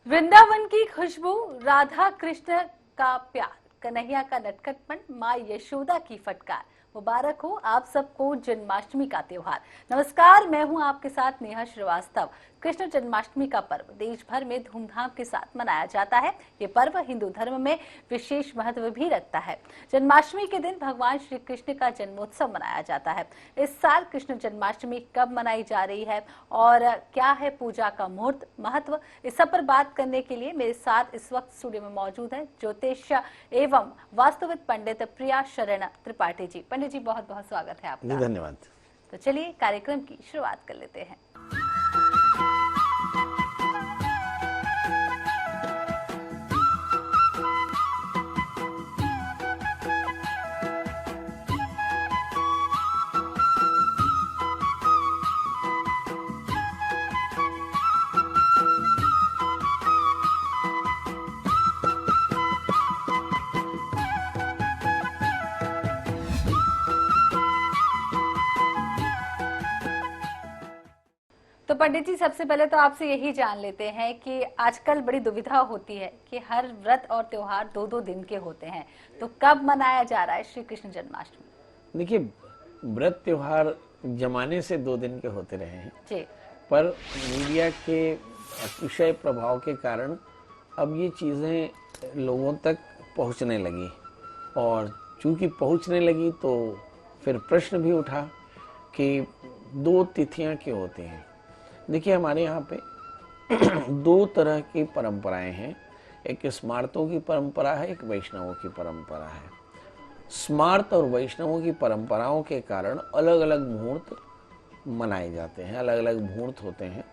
वृंदावन की खुशबू, राधा कृष्ण का प्यार, कन्हैया का नटखटपन, माँ यशोदा की फटकार। मुबारक हो आप सबको जन्माष्टमी का त्योहार। नमस्कार, मैं हूं आपके साथ नेहा श्रीवास्तव। कृष्ण जन्माष्टमी का पर्व देश भर में धूमधाम के साथ मनाया जाता है। ये पर्व हिंदू धर्म में विशेष महत्व भी रखता है। जन्माष्टमी के दिन भगवान श्री कृष्ण का जन्मोत्सव मनाया जाता है। इस साल कृष्ण जन्माष्टमी कब मनाई जा रही है और क्या है पूजा का मुहूर्त, महत्व, इस सब पर बात करने के लिए मेरे साथ इस वक्त स्टूडियो में मौजूद है ज्योतिष एवं वास्तुविद पंडित प्रिया शरण त्रिपाठी जी। पंडित जी, बहुत बहुत स्वागत है आपका। धन्यवाद। तो चलिए कार्यक्रम की शुरुआत कर लेते हैं। तो पंडित जी, सबसे पहले तो आपसे यही जान लेते हैं कि आजकल बड़ी दुविधा होती है कि हर व्रत और त्योहार दो दो दिन के होते हैं, तो कब मनाया जा रहा है श्री कृष्ण जन्माष्टमी? देखिए, व्रत त्योहार जमाने से 2 दिन के होते रहे हैं जी। पर मीडिया के अतिशय प्रभाव के कारण अब ये चीज़ें लोगों तक पहुंचने लगी, और चूंकि पहुंचने लगी तो फिर प्रश्न भी उठा कि 2 तिथियां क्यों होती हैं। देखिए, हमारे यहाँ पे 2 तरह की परंपराएं हैं। एक स्मार्तों की परंपरा है, एक वैष्णवों की परंपरा है। स्मार्त और वैष्णवों की परंपराओं के कारण अलग अलग मुहूर्त मनाए जाते हैं, अलग अलग मुहूर्त होते हैं।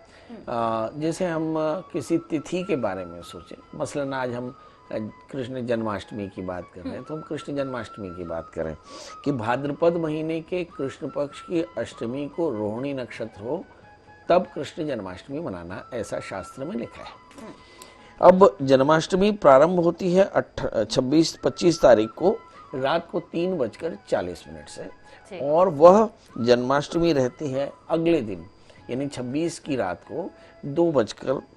जैसे हम किसी तिथि के बारे में सोचें, मसलन आज हम कृष्ण जन्माष्टमी की बात कर रहे हैं, तो हम कृष्ण जन्माष्टमी की बात करें कि भाद्रपद महीने के कृष्ण पक्ष की अष्टमी को रोहिणी नक्षत्र हो तब कृष्ण जन्माष्टमी मनाना, ऐसा शास्त्र में लिखा है। अब जन्माष्टमी प्रारंभ होती है 26-25 तारीख को रात को 3:40 से, और वह जन्माष्टमी रहती है अगले दिन यानी 26 की रात को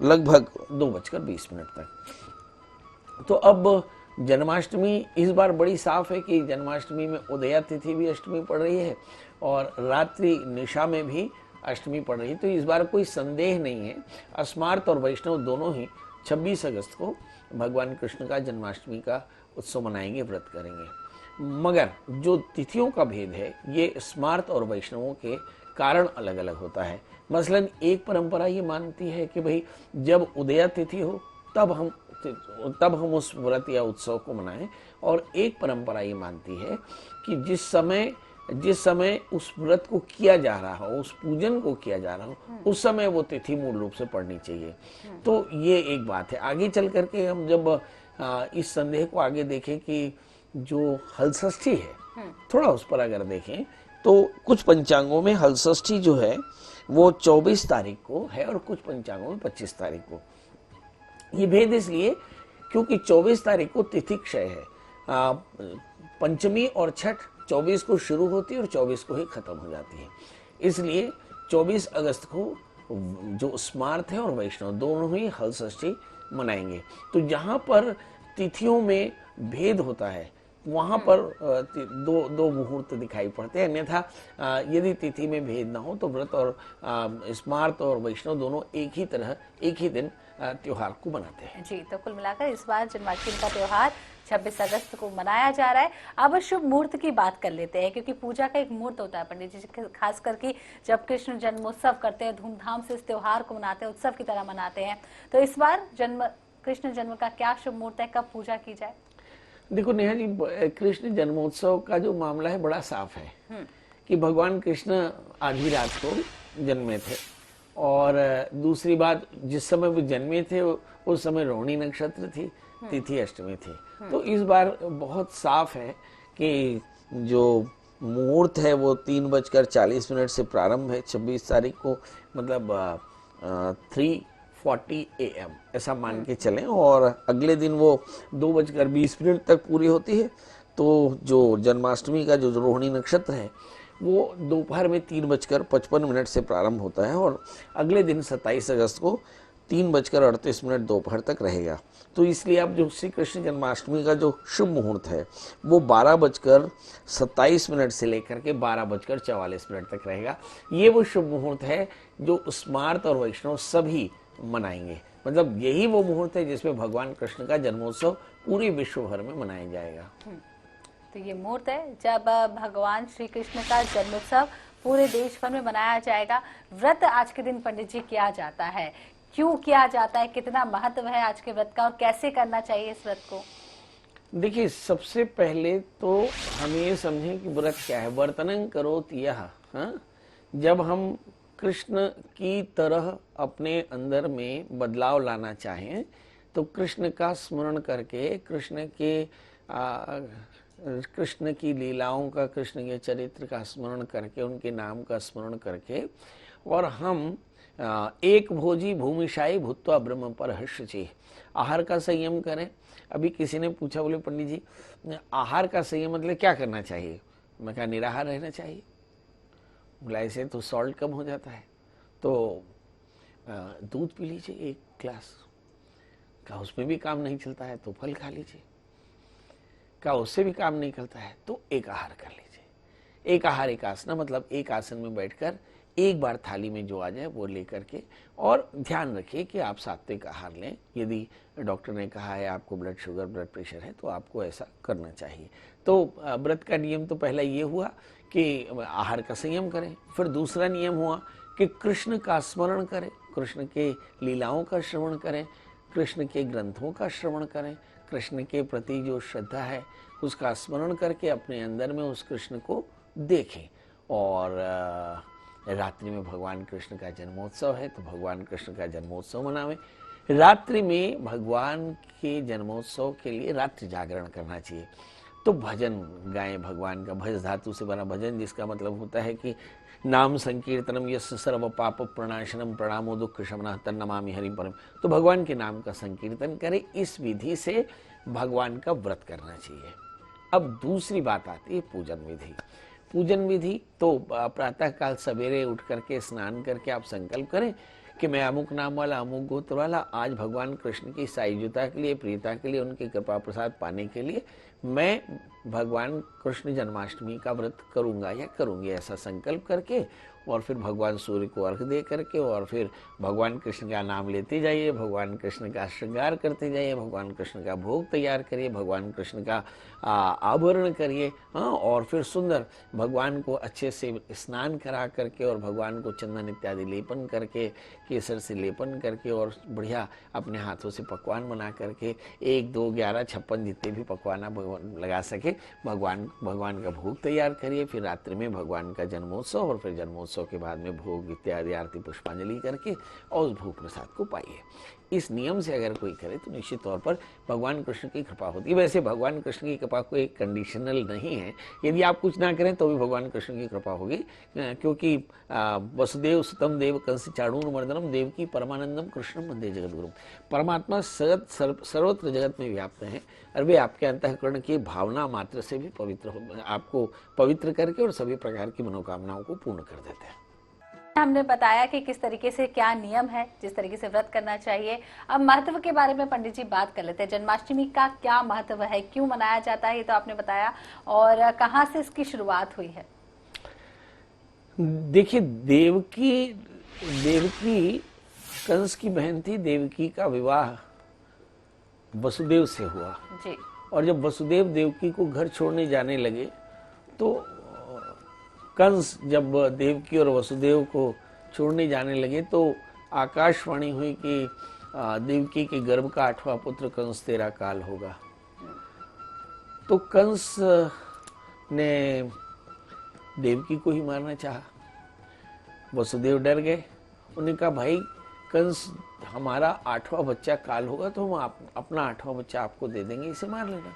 लगभग 2:20 तक। तो अब जन्माष्टमी इस बार बड़ी साफ है कि जन्माष्टमी में उदया तिथि भी अष्टमी पड़ रही है और रात्रि निशा में भी अष्टमी पड़ रही है। तो इस बार कोई संदेह नहीं है, स्मार्त और वैष्णव दोनों ही 26 अगस्त को भगवान कृष्ण का जन्माष्टमी का उत्सव मनाएंगे, व्रत करेंगे। मगर जो तिथियों का भेद है ये स्मार्त और वैष्णवों के कारण अलग अलग होता है। मसलन एक परंपरा ये मानती है कि भाई जब उदया तिथि हो तब हम उस व्रत या उत्सव को मनाएं, और एक परंपरा ये मानती है कि जिस समय उस व्रत को किया जा रहा हो, उस पूजन को किया जा रहा हो, उस समय वो तिथि मूल रूप से पढ़नी चाहिए। तो ये एक बात है। आगे चल करके हम जब इस संदेह को आगे देखें कि जो हलषष्ठी है, थोड़ा उस पर अगर देखें तो कुछ पंचांगों में हलषष्ठी जो है वो 24 तारीख को है और कुछ पंचांगों में 25 तारीख को। ये भेद इसलिए क्योंकि 24 तारीख को तिथि क्षय है। पंचमी और छठ 24 को शुरू होती है और 24 को ही खत्म हो जाती है। इसलिए 24 अगस्त को जो स्मार्त है और वैष्णव दोनों ही हलषष्ठी मनाएंगे। तो जहाँ पर तिथियों में भेद होता है वहाँ पर दो मुहूर्त दिखाई पड़ते हैं। अन्यथा यदि तिथि में भेद ना हो तो व्रत और स्मार्त और वैष्णव दोनों एक ही दिन त्योहार को मनाते हैं। जी, तो कुल मिलाकर इस बार जन्माष्टमी का त्योहार 26 अगस्त को मनाया जा रहा है। अब शुभ मुहूर्त की बात कर लेते हैं, क्योंकि पूजा का एक मुहूर्त होता है पंडित जी, खास करके जब कृष्ण जन्मोत्सव करते हैं, धूमधाम से इस त्योहार को मनाते हैं, उत्सव की तरह मनाते हैं। तो इस बार कृष्ण जन्म का क्या शुभ मुहूर्त है, कब पूजा की जाए? देखो नेहा जी, कृष्ण जन्मोत्सव का जो मामला है बड़ा साफ है कि भगवान कृष्ण आधी रात को जन्मे थे, और दूसरी बात, जिस समय वो जन्मे थे उस समय रोहिणी नक्षत्र थी, तिथि अष्टमी थी। तो इस बार बहुत साफ है कि जो मुहूर्त है वो 3:40 से प्रारंभ है 26 तारीख को, मतलब 3:40 AM ऐसा मान के चलें, और अगले दिन वो 2:20 तक पूरी होती है। तो जो जन्माष्टमी का जो रोहिणी नक्षत्र है वो दोपहर में 3:55 से प्रारंभ होता है और अगले दिन 27 अगस्त को 3:38 दोपहर तक रहेगा। तो इसलिए अब जो श्री कृष्ण जन्माष्टमी का जो शुभ मुहूर्त है वो 12:27 से लेकर के 12:44 तक रहेगा। ये वो शुभ मुहूर्त है जो स्मार्त और वैष्णव सभी मनाएंगे। मतलब यही वो मुहूर्त है जिसमें भगवान कृष्ण का जन्मोत्सव पूरे विश्व भर में मनाया जाएगा। तो ये मुहूर्त है जब भगवान श्री कृष्ण का जन्मोत्सव पूरे देश भर में मनाया जाएगा। व्रत आज के दिन पंडित जी किया जाता है, क्यों किया जाता है, कितना महत्व है आज के व्रत का और कैसे करना चाहिए इस व्रत को? देखिए, सबसे पहले तो हम ये समझें कि व्रत क्या है। वर्तनं करोति यः, हाँ? जब हम कृष्ण की तरह अपने अंदर में बदलाव लाना चाहें तो कृष्ण का स्मरण करके, कृष्ण की लीलाओं का, कृष्ण के चरित्र का स्मरण करके, उनके नाम का स्मरण करके, और हम एक भोजी भूमिशाई भूत्वा ब्रह्म पर हर्षचि, आहार का संयम करें। अभी किसी ने पूछा, बोले पंडित जी आहार का संयम मतलब क्या करना चाहिए? मैं कहा निराहार रहना चाहिए। बोला ऐसे तो सॉल्ट कम हो जाता है, तो दूध पी लीजिए 1 ग्लास। कहा उसमें भी काम नहीं चलता है तो फल खा लीजिए। कहा उससे भी काम नहीं करता है तो एक आहार कर लीजिए। एक आहार एक आसना, मतलब एक आसन में बैठकर एक बार थाली में जो आ जाए वो लेकर के, और ध्यान रखिए कि आप सात्विक आहार लें। यदि डॉक्टर ने कहा है आपको ब्लड शुगर, ब्लड प्रेशर है तो आपको ऐसा करना चाहिए। तो व्रत का नियम तो पहला ये हुआ कि आहार का संयम करें। फिर दूसरा नियम हुआ कि कृष्ण का स्मरण करें, कृष्ण के लीलाओं का श्रवण करें, कृष्ण के ग्रंथों का श्रवण करें, कृष्ण के प्रति जो श्रद्धा है उसका स्मरण करके अपने अंदर में उस कृष्ण को देखें। और रात्रि में भगवान कृष्ण का जन्मोत्सव है तो भगवान कृष्ण का जन्मोत्सव मनावें। रात्रि में भगवान के जन्मोत्सव के लिए रात्रि जागरण करना चाहिए। तो भजन गाएं भगवान का। भज धातु से बना भजन, जिसका मतलब होता है कि नाम संकीर्तनम यस्य सर्व पाप प्रणाशनम प्रणामो दुख शमनः तन्नमामि हरि परम। तो भगवान के नाम का संकीर्तन करें। इस विधि से भगवान का व्रत करना चाहिए। अब दूसरी बात आती है पूजन विधि। पूजन विधि तो प्रातः काल सवेरे उठ करके स्नान करके आप संकल्प करें कि मैं अमुक नाम वाला, अमुक गोत्र वाला, आज भगवान कृष्ण की सायुज्यता के लिए, प्रियता के लिए, उनके कृपा प्रसाद पाने के लिए मैं भगवान कृष्ण जन्माष्टमी का व्रत करूंगा या करूंगी, ऐसा संकल्प करके, और फिर भगवान सूर्य को अर्घ दे करके, और फिर भगवान कृष्ण का नाम लेते जाइए, भगवान कृष्ण का श्रृंगार करते जाइए, भगवान कृष्ण का भोग तैयार करिए, भगवान कृष्ण का आभरण करिए, हाँ, और फिर सुंदर भगवान को अच्छे से स्नान करा करके और भगवान को चंदन इत्यादि लेपन करके, केसर से लेपन करके, और बढ़िया अपने हाथों से पकवान बना करके 1, 2, 11, 56 जितने भी पकवान आप लगा सके भगवान का भोग तैयार करिए। फिर रात्रि में भगवान का जन्मोत्सव, और फिर जन्मोत्सव के बाद में भोग इत्यादि आरती पुष्पांजलि करके और उस भोग प्रसाद को पाइए। इस नियम से अगर कोई करे तो निश्चित तौर पर भगवान कृष्ण की कृपा होती है। वैसे भगवान कृष्ण की कृपा कोई कंडीशनल नहीं है, यदि आप कुछ ना करें तो भी भगवान कृष्ण की कृपा होगी, क्योंकि वसुदेव सुतम देव कंस चाणूर मर्दनम देवकी परमानंदम कृष्णम वंदे जगद्गुरुम। परमात्मा सर्वत्र जगत में व्याप्त हैं और वे आपके अंतःकरण की भावना मात्र से भी आपको पवित्र करके और सभी प्रकार की मनोकामनाओं को पूर्ण कर देते हैं। हमने बताया कि किस तरीके से क्या नियम है, जिस तरीके से व्रत करना चाहिए। अब महत्व के बारे में पंडित जी बात कर लेते हैं। जन्माष्टमी का क्या महत्व है, क्यों मनाया जाता है, ये तो आपने बताया, और कहाँ से इसकी शुरुआत हुई है? देखिए, देवकी कंस की बहन थी। देवकी का विवाह वसुदेव से हुआ जी। और जब वसुदेव देवकी को घर छोड़ने जाने लगे तो कंस जब देवकी और वसुदेव को छोड़ने जाने लगे तो आकाशवाणी हुई कि देवकी के गर्भ का 8वां पुत्र कंस तेरा काल होगा। तो कंस ने देवकी को ही मारना चाहा। वसुदेव डर गए। उन्होंने कहा भाई कंस हमारा 8वां बच्चा काल होगा तो हम अपना 8वां बच्चा आपको दे देंगे, इसे मार लेना।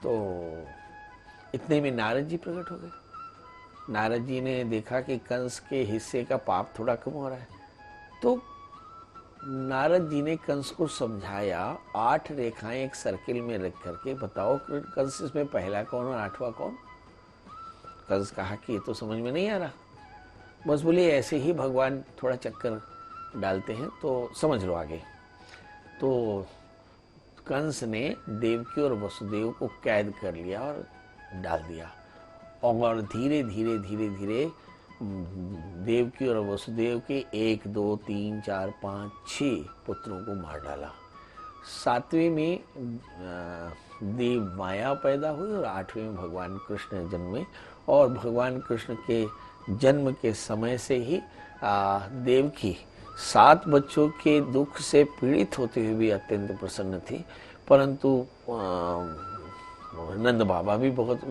तो इतने में नारद जी प्रकट हो गए। नारद जी ने देखा कि कंस के हिस्से का पाप थोड़ा कम हो रहा है, तो नारद जी ने कंस को समझाया, 8 रेखाएं एक सर्किल में रख करके बताओ कंस इसमें पहला कौन और 8वां कौन। कंस कहा कि ये तो समझ में नहीं आ रहा। बस बोले ऐसे ही भगवान थोड़ा चक्कर डालते हैं तो समझ लो आगे। तो कंस ने देवकी और वसुदेव को कैद कर लिया और डाल दिया, और धीरे धीरे धीरे धीरे देवकी और वसुदेव के 1 2 3 4 5 6 पुत्रों को मार डाला। 7वें में देव माया पैदा हुई और 8वें में भगवान कृष्ण जन्मे। और भगवान कृष्ण के जन्म के समय से ही देवकी 7 बच्चों के दुख से पीड़ित होते हुए भी अत्यंत प्रसन्न थी, परंतु नंद बाबा भी बहुत,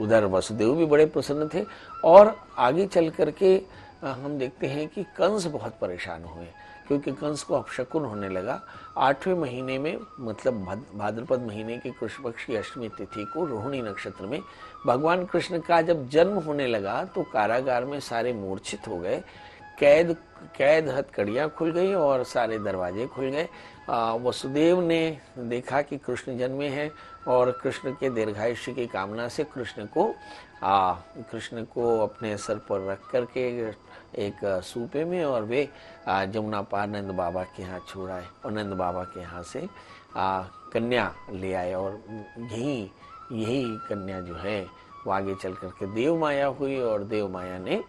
उधर वसुदेव भी बड़े प्रसन्न थे। और आगे चल करके हम देखते हैं कि कंस बहुत परेशान हुए, क्योंकि कंस को अपशकुन होने लगा। 8वें महीने में, मतलब भाद्रपद महीने के कृष्ण पक्ष की अष्टमी तिथि को रोहिणी नक्षत्र में भगवान कृष्ण का जब जन्म होने लगा तो कारागार में सारे मूर्छित हो गए, कैद हथकड़ियाँ खुल गई और सारे दरवाजे खुल गए। वसुदेव ने देखा कि कृष्ण जन्मे हैं और कृष्ण के दीर्घायुष्य की कामना से कृष्ण को अपने सर पर रख करके एक सूपे में और वे जमुना पार नंद बाबा के यहाँ छोड़ आए, और नंद बाबा के यहाँ से कन्या ले आए। और यही कन्या जो है वो आगे चल करके देव माया हुई। और देव माया ने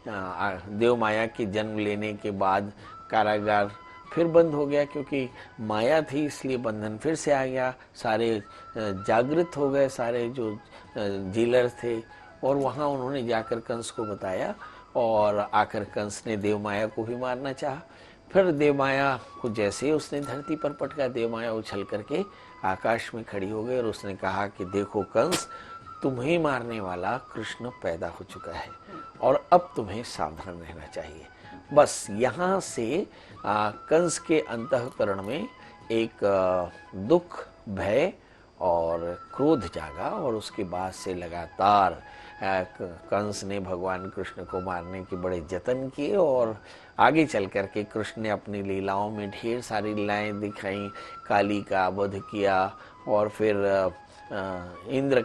देव माया के जन्म लेने के बाद कारागार फिर बंद हो गया, क्योंकि माया थी इसलिए बंधन फिर से आ गया। सारे जागृत हो गए, सारे जो जेलर थे, और वहाँ उन्होंने जाकर कंस को बताया, और आकर कंस ने देव माया को भी मारना चाहा। फिर देव माया को जैसे ही उसने धरती पर पटका, देव माया उछल करके आकाश में खड़ी हो गई और उसने कहा कि देखो कंस, तुम्हें मारने वाला कृष्ण पैदा हो चुका है और अब तुम्हें सावधान रहना चाहिए। बस यहाँ से कंस के अंतःकरण में एक दुख, भय और क्रोध जागा, और उसके बाद से लगातार कंस ने भगवान कृष्ण को मारने के बड़े जतन किए। और आगे चल कर के कृष्ण ने अपनी लीलाओं में ढेर सारी लीलाएं दिखाई, काली का वध किया, और फिर इंद्र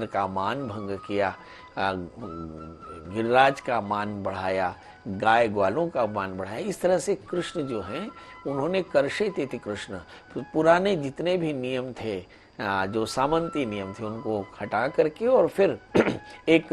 का मान भंग किया, गिरिराज का मान बढ़ाया, गाय ग्वालों का मान बढ़ाया। इस तरह से कृष्ण जो हैं उन्होंने कर्षित थे कृष्ण, पुराने जितने भी नियम थे, जो सामंती नियम थे, उनको हटा करके और फिर एक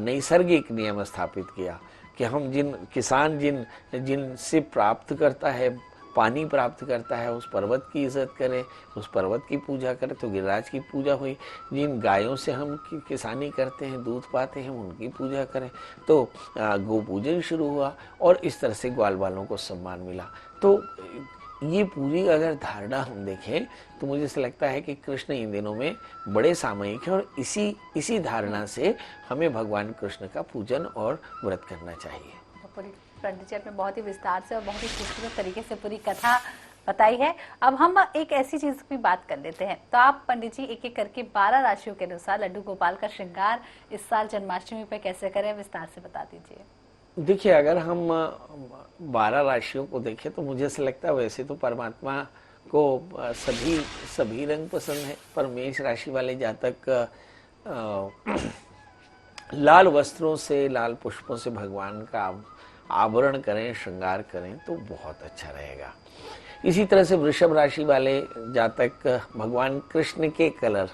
नैसर्गिक नियम स्थापित किया कि हम किसान जिनसे प्राप्त करता है, पानी प्राप्त करता है, उस पर्वत की इज्जत करें, उस पर्वत की पूजा करें। तो गिरिराज की पूजा हुई। जिन गायों से हम किसानी करते हैं, दूध पाते हैं, उनकी पूजा करें। तो गौ पूजन शुरू हुआ और इस तरह से ग्वाल वालों को सम्मान मिला। तो ये पूरी अगर धारणा हम देखें तो मुझे ऐसा लगता है कि कृष्ण इन दिनों में बड़े सामयिक हैं, और इसी धारणा से हमें भगवान कृष्ण का पूजन और व्रत करना चाहिए। पंडित जी आपने बहुत ही विस्तार से और बहुत ही खूबसूरत तरीके से पूरी कथा बताई है। अब हम एक ऐसी चीज की बात कर लेते हैं। तो आप पंडित जी एक एक करके 12 राशियों के अनुसार लड्डू गोपाल का श्रृंगार इस साल जन्माष्टमी पे कैसे करें, विस्तार से बता दीजिए। देखिए, अगर हम 12 राशियों को देखें तो मुझे ऐसा लगता है वैसे तो परमात्मा को सभी रंग पसंद है, पर मेष राशि वाले जातक लाल वस्त्रों से, लाल पुष्पों से भगवान का आवरण करें, श्रृंगार करें तो बहुत अच्छा रहेगा। इसी तरह से वृषभ राशि वाले जातक भगवान कृष्ण के कलर,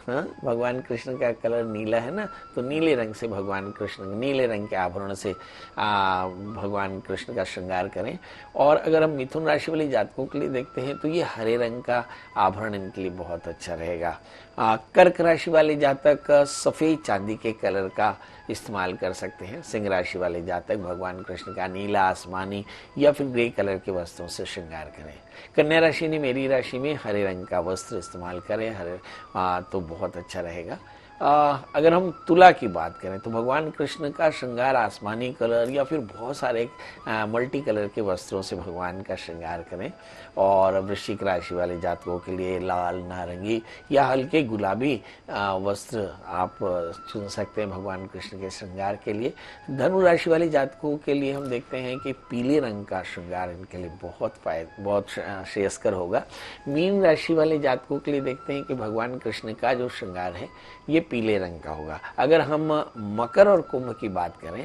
भगवान कृष्ण का कलर नीला है ना, तो नीले रंग से भगवान कृष्ण, नीले रंग के आभरण से भगवान कृष्ण का श्रृंगार करें। और अगर हम मिथुन राशि वाले जातकों के लिए देखते हैं तो ये हरे रंग का आभरण इनके लिए बहुत अच्छा रहेगा। कर्क राशि वाले जातक सफ़ेद चांदी के कलर का इस्तेमाल कर सकते हैं। सिंह राशि वाले जातक भगवान कृष्ण का नीला, आसमानी या फिर ग्रे कलर के वस्त्रों से श्रृंगार करें। कन्या राशि ने मेरी राशि में हरे रंग का वस्त्र इस्तेमाल करें, तो बहुत अच्छा रहेगा। अगर हम तुला की बात करें तो भगवान कृष्ण का श्रृंगार आसमानी कलर या फिर बहुत सारे मल्टी कलर के वस्त्रों से भगवान का श्रृंगार करें। और वृश्चिक राशि वाले जातकों के लिए लाल, नारंगी या हल्के गुलाबी वस्त्र आप चुन सकते हैं भगवान कृष्ण के श्रृंगार के लिए। धनु राशि वाले जातकों के लिए हम देखते हैं कि पीले रंग का श्रृंगार इनके लिए बहुत श्रेयस्कर होगा। मीन राशि वाले जातकों के लिए देखते हैं कि भगवान कृष्ण का जो श्रृंगार है ये पीले रंग का होगा। अगर हम मकर और कुंभ की बात करें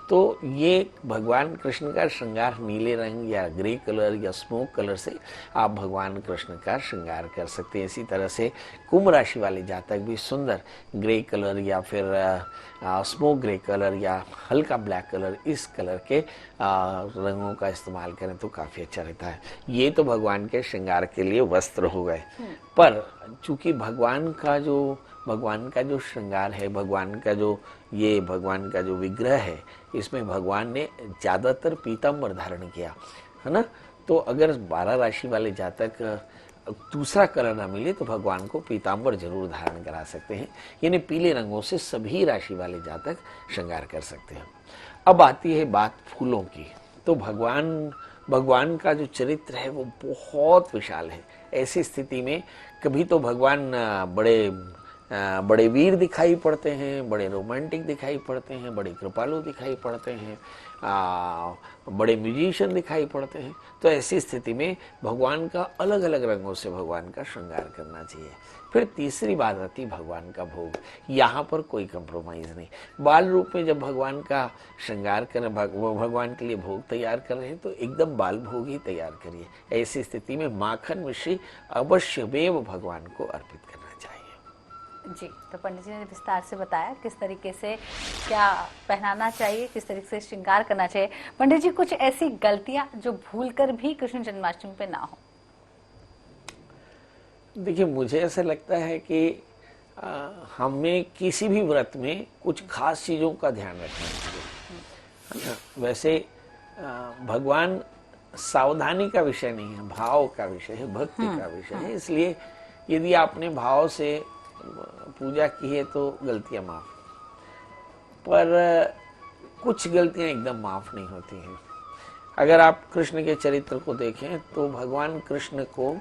तो ये भगवान कृष्ण का श्रृंगार नीले रंग या ग्रे कलर या स्मोक कलर से आप भगवान कृष्ण का श्रृंगार कर सकते हैं। इसी तरह से कुंभ राशि वाले जातक भी सुंदर ग्रे कलर या फिर स्मोक ग्रे कलर या हल्का ब्लैक कलर, इस कलर के रंगों का इस्तेमाल करें तो काफ़ी अच्छा रहता है। ये तो भगवान के श्रृंगार के लिए वस्त्र हो गए, पर चूंकि भगवान का जो श्रृंगार है, भगवान का जो विग्रह है, इसमें भगवान ने ज़्यादातर पीताम्बर धारण किया है ना। तो अगर 12 राशि वाले जातक दूसरा कलर ना मिले तो भगवान को पीताम्बर जरूर धारण करा सकते हैं, यानी पीले रंगों से सभी राशि वाले जातक श्रृंगार कर सकते हैं। अब आती है बात फूलों की, तो भगवान का जो चरित्र है वो बहुत विशाल है। ऐसी स्थिति में कभी तो भगवान बड़े वीर दिखाई पड़ते हैं, बड़े रोमांटिक दिखाई पड़ते हैं, बड़े कृपालु दिखाई पड़ते हैं, बड़े म्यूजिशियन दिखाई पड़ते हैं। तो ऐसी स्थिति में भगवान का अलग अलग रंगों से भगवान का श्रृंगार करना चाहिए। फिर तीसरी बात आती भगवान का भोग। यहाँ पर कोई कंप्रोमाइज नहीं। बाल रूप में जब भगवान का श्रृंगार करें, भगवान के लिए भोग तैयार कर रहे हैं तो एकदम बाल भोग ही तैयार करिए। ऐसी स्थिति में माखन मिश्री अवश्यमेव भगवान को अर्पित करना चाहिए। जी, तो पंडित जी ने विस्तार से बताया किस तरीके से क्या पहनाना चाहिए, किस तरीके से श्रृंगार करना चाहिए। पंडित जी, कुछ ऐसी गलतियां जो भूलकर भी कृष्ण जन्माष्टमी पे ना हो? देखिए, मुझे ऐसा लगता है कि हमें किसी भी व्रत में कुछ खास चीज़ों का ध्यान रखना चाहिए, है ना। वैसे भगवान सावधानी का विषय नहीं है, भाव का विषय है, भक्ति का विषय है। इसलिए यदि आपने भाव से पूजा की है तो गलतियां माफ, पर कुछ गलतियां एकदम माफ नहीं होती हैं। अगर आप कृष्ण के चरित्र को देखें तो भगवान कृष्ण को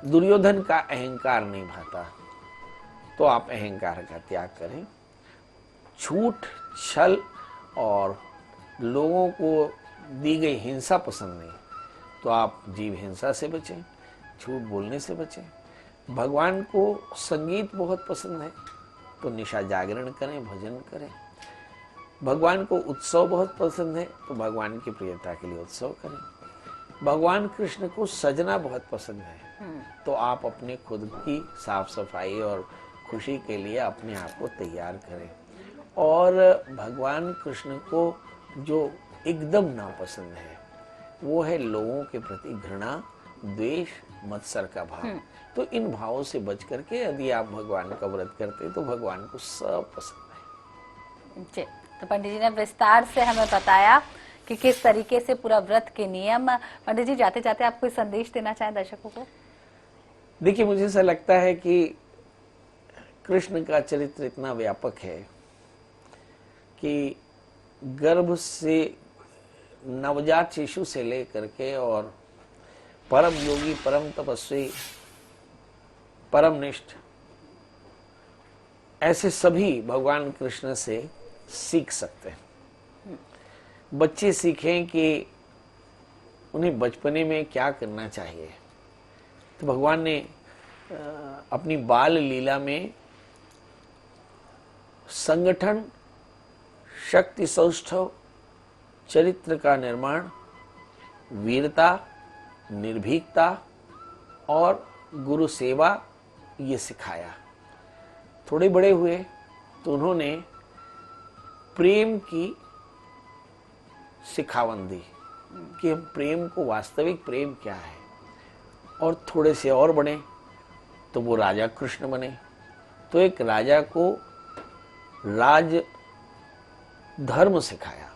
दुर्योधन का अहंकार नहीं भाता, तो आप अहंकार का त्याग करें। झूठ, छल और लोगों को दी गई हिंसा पसंद नहीं, तो आप जीव हिंसा से बचें, झूठ बोलने से बचें। भगवान को संगीत बहुत पसंद है, तो निशा जागरण करें, भजन करें। भगवान को उत्सव बहुत पसंद है, तो भगवान की प्रियता के लिए उत्सव करें। भगवान कृष्ण को सजना बहुत पसंद है, तो आप अपने खुद की साफ सफाई और खुशी के लिए अपने आप को तैयार करें। और भगवान कृष्ण को जो एकदम नापसंद है वो है लोगों के प्रति घृणा, द्वेष, मत्सर का भाव। तो इन भावों से बच करके यदि आप भगवान का व्रत करते हैं तो भगवान को सब पसंद है। जी, तो पंडित जी ने विस्तार से हमें बताया कि किस तरीके से पूरा व्रत के नियम। पंडित जी, जाते जाते आप कोई संदेश देना चाहें दर्शकों को? देखिए, मुझे ऐसा लगता है कि कृष्ण का चरित्र इतना व्यापक है कि गर्भ से नवजात शिशु से लेकर के और परम योगी, परम तपस्वी, परम निष्ठ, ऐसे सभी भगवान कृष्ण से सीख सकते हैं। बच्चे सीखें कि उन्हें बचपने में क्या करना चाहिए। तो भगवान ने अपनी बाल लीला में संगठन, शक्ति सौष्ठव, चरित्र का निर्माण, वीरता, निर्भीकता और गुरु सेवा ये सिखाया। थोड़े बड़े हुए तो उन्होंने प्रेम की सिखावन दी कि हम प्रेम को, वास्तविक प्रेम क्या है। और थोड़े से और बने तो वो राजा कृष्ण बने, तो एक राजा को राज धर्म सिखाया।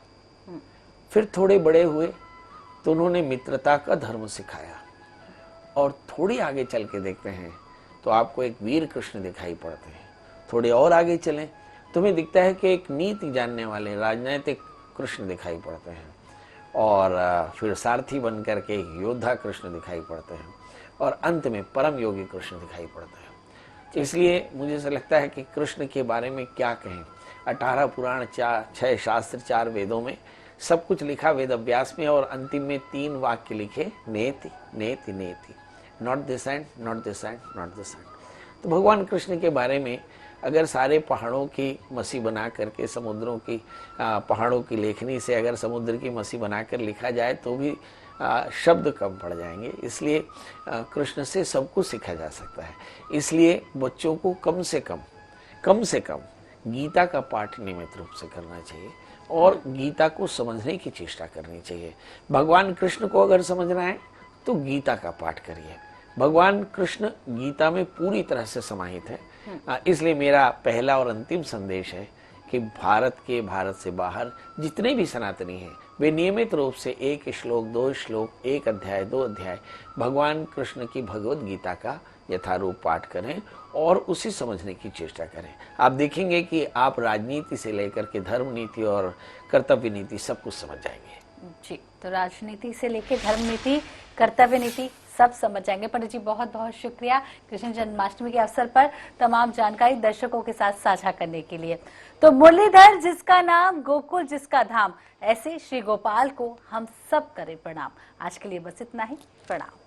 फिर थोड़े बड़े हुए तो उन्होंने मित्रता का धर्म सिखाया। और थोड़ी आगे चल के देखते हैं तो आपको एक वीर कृष्ण दिखाई पड़ते हैं। थोड़े और आगे चलें तो हमें दिखता है कि एक नीति जानने वाले राजनैतिक कृष्ण दिखाई पड़ते हैं। और फिर सारथी बन करके योद्धा कृष्ण दिखाई पड़ते हैं। और अंत में परम योगी कृष्ण दिखाई पड़ते हैं। इसलिए मुझे ऐसा लगता है कि कृष्ण के बारे में क्या कहें। 18 पुराण, 6 शास्त्र, 4 वेदों में सब कुछ लिखा वेद व्यास में, और अंतिम में 3 वाक्य लिखे, नेति नेति नेति, not this and, not this and, not this and. तो भगवान कृष्ण के बारे में अगर सारे पहाड़ों की मसी बना करके समुद्रों की पहाड़ों की लेखनी से अगर समुद्र की मसी बनाकर लिखा जाए तो भी शब्द कम पड़ जाएंगे। इसलिए कृष्ण से सब कुछ सीखा जा सकता है। इसलिए बच्चों को कम से कम गीता का पाठ नियमित रूप से करना चाहिए और गीता को समझने की चेष्टा करनी चाहिए। भगवान कृष्ण को अगर समझना है तो गीता का पाठ करिए। भगवान कृष्ण गीता में पूरी तरह से समाहित है। इसलिए मेरा पहला और अंतिम संदेश है कि भारत से बाहर जितने भी सनातनी हैं वे नियमित रूप से 1 श्लोक 2 श्लोक 1 अध्याय 2 अध्याय भगवान कृष्ण की भगवत गीता का यथारूप पाठ करें और उसे समझने की चेष्टा करें। आप देखेंगे कि आप राजनीति से लेकर के धर्म नीति और कर्तव्य नीति सब कुछ समझ जाएंगे। जी, तो राजनीति से लेकर धर्म नीति, कर्तव्य नीति सब समझ जाएंगे। पंडित जी बहुत बहुत शुक्रिया कृष्ण जन्माष्टमी के अवसर पर तमाम जानकारी दर्शकों के साथ साझा करने के लिए। तो मुरलीधर जिसका नाम, गोकुल जिसका धाम, ऐसे श्री गोपाल को हम सब करें प्रणाम। आज के लिए बस इतना ही। प्रणाम।